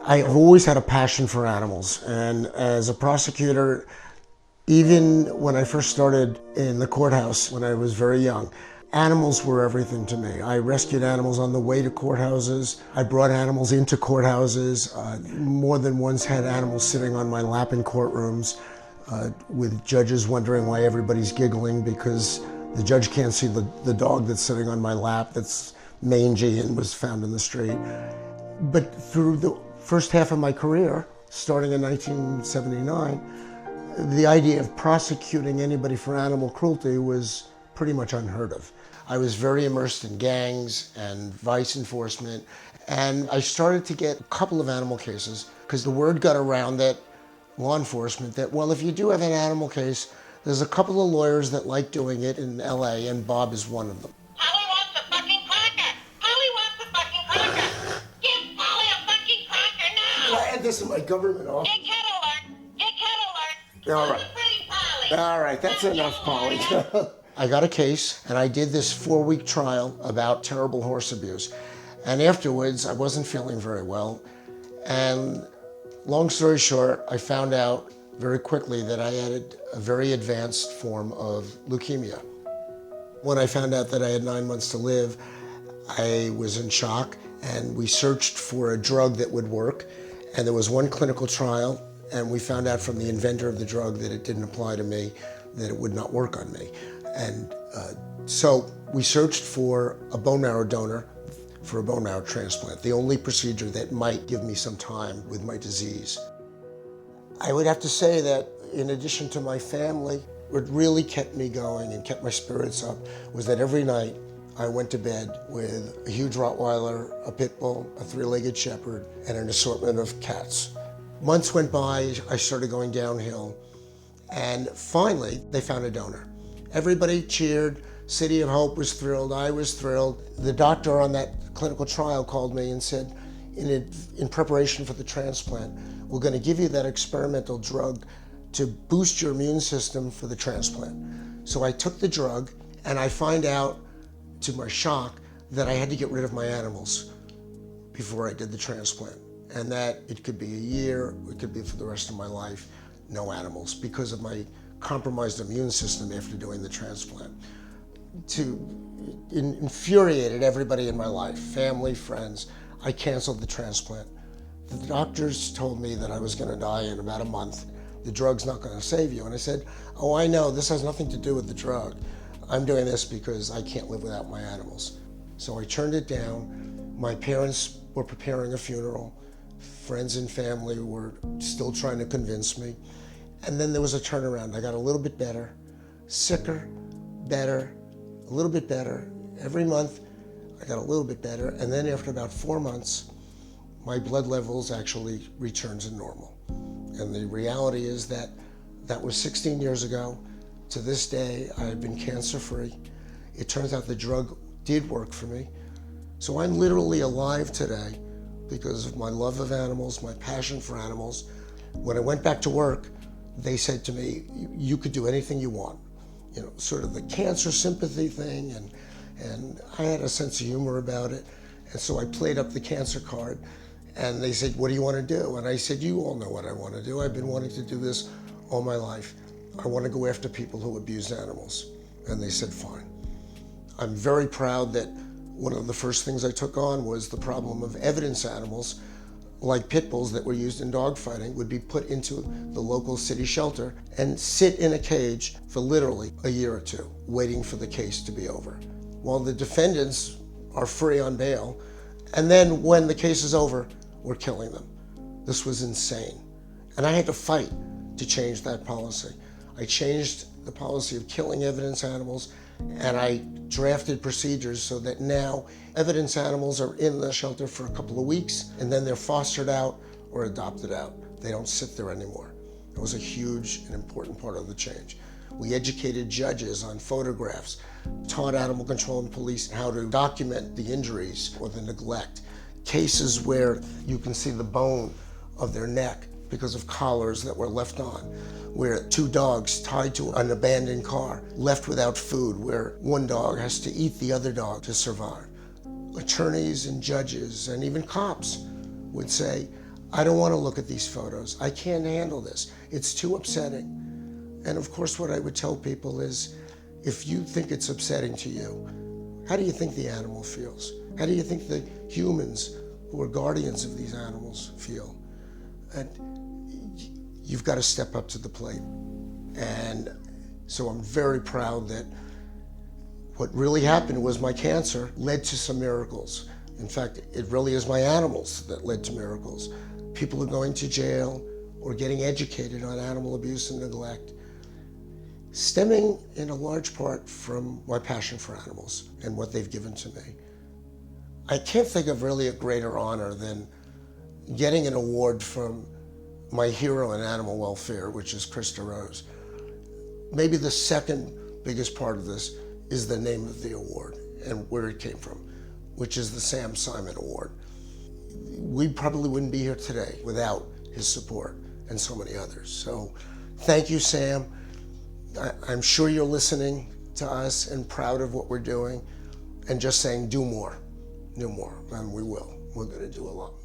I've always had a passion for animals, and as a prosecutor, even when I first started in the courthouse when I was very young, animals were everything to me. I rescued animals on the way to courthouses. I brought animals into courthouses. More than once had animals sitting on my lap in courtrooms with judges wondering why everybody's giggling because the judge can't see the dog that's sitting on my lap that's mangy and was found in the street. But through the first half of my career, starting in 1979, the idea of prosecuting anybody for animal cruelty was pretty much unheard of. I was very immersed in gangs and vice enforcement, and I started to get a couple of animal cases because the word got around that law enforcement that, well, if you do have an animal case, there's a couple of lawyers that like doing it in LA, and Bob is one of them. Polly wants a fucking cracker! Polly wants a fucking cracker! Give Polly a fucking cracker now! I had this in my government office. Get cat alert! Get cat alert! All right. Pretty Polly! All right, that's enough, Polly. I got a case, and I did this 4-week trial about terrible horse abuse. And afterwards, I wasn't feeling very well. And long story short, I found out very quickly that I had a very advanced form of leukemia. When I found out that I had 9 months to live, I was in shock, and we searched for a drug that would work. And there was one clinical trial, and we found out from the inventor of the drug that it didn't apply to me, that it would not work on me. And so we searched for a bone marrow donor for a bone marrow transplant, the only procedure that might give me some time with my disease. I would have to say that in addition to my family, what really kept me going and kept my spirits up was that every night I went to bed with a huge Rottweiler, a pit bull, a 3-legged shepherd, and an assortment of cats. Months went by, I started going downhill, and finally they found a donor. Everybody cheered, City of Hope was thrilled, I was thrilled. The doctor on that clinical trial called me and said, in preparation for the transplant, we're going to give you that experimental drug to boost your immune system for the transplant. So I took the drug, and I find out, to my shock, that I had to get rid of my animals before I did the transplant. And that it could be a year, it could be for the rest of my life, no animals, because of my compromised immune system after doing the transplant. Infuriated everybody in my life, family, friends. I canceled the transplant. The doctors told me that I was going to die in about a month. The drug's not going to save you. And I said, oh, I know, this has nothing to do with the drug. I'm doing this because I can't live without my animals. So I turned it down. My parents were preparing a funeral. Friends and family were still trying to convince me. And then there was a turnaround. I got a little bit better, sicker, better, a little bit better. Every month, I got a little bit better. And then after about 4 months, my blood levels actually returned to normal. And the reality is that that was 16 years ago. To this day, I've been cancer-free. It turns out the drug did work for me. So I'm literally alive today because of my love of animals, my passion for animals. When I went back to work, they said to me, you could do anything you want. You know, sort of the cancer sympathy thing, and I had a sense of humor about it. And so I played up the cancer card, and they said, what do you want to do? And I said, you all know what I want to do. I've been wanting to do this all my life. I want to go after people who abuse animals. And they said, fine. I'm very proud that one of the first things I took on was the problem of evidence animals, like pit bulls that were used in dogfighting, would be put into the local city shelter and sit in a cage for literally a year or two, waiting for the case to be over, while the defendants are free on bail. And then when the case is over, we're killing them. This was insane. And I had to fight to change that policy. I changed the policy of killing evidence animals, and I drafted procedures so that now evidence animals are in the shelter for a couple of weeks, and then they're fostered out or adopted out. They don't sit there anymore. It was a huge and important part of the change. We educated judges on photographs, taught animal control and police how to document the injuries or the neglect. Cases where you can see the bone of their neck because of collars that were left on, where 2 dogs tied to an abandoned car, left without food, where one dog has to eat the other dog to survive. Attorneys and judges and even cops would say, I don't want to look at these photos. I can't handle this. It's too upsetting. And of course, what I would tell people is, if you think it's upsetting to you, how do you think the animal feels? How do you think the humans who are guardians of these animals feel? And you've got to step up to the plate. And so I'm very proud that what really happened was my cancer led to some miracles. In fact, it really is my animals that led to miracles. People are going to jail or getting educated on animal abuse and neglect, stemming in a large part from my passion for animals and what they've given to me. I can't think of really a greater honor than getting an award from my hero in animal welfare, which is Krista Rose. Maybe the second biggest part of this is the name of the award and where it came from, which is the Sam Simon Award. We probably wouldn't be here today without his support and so many others. So thank you, Sam. I'm sure you're listening to us and proud of what we're doing and just saying, do more, and we will. We're going to do a lot more.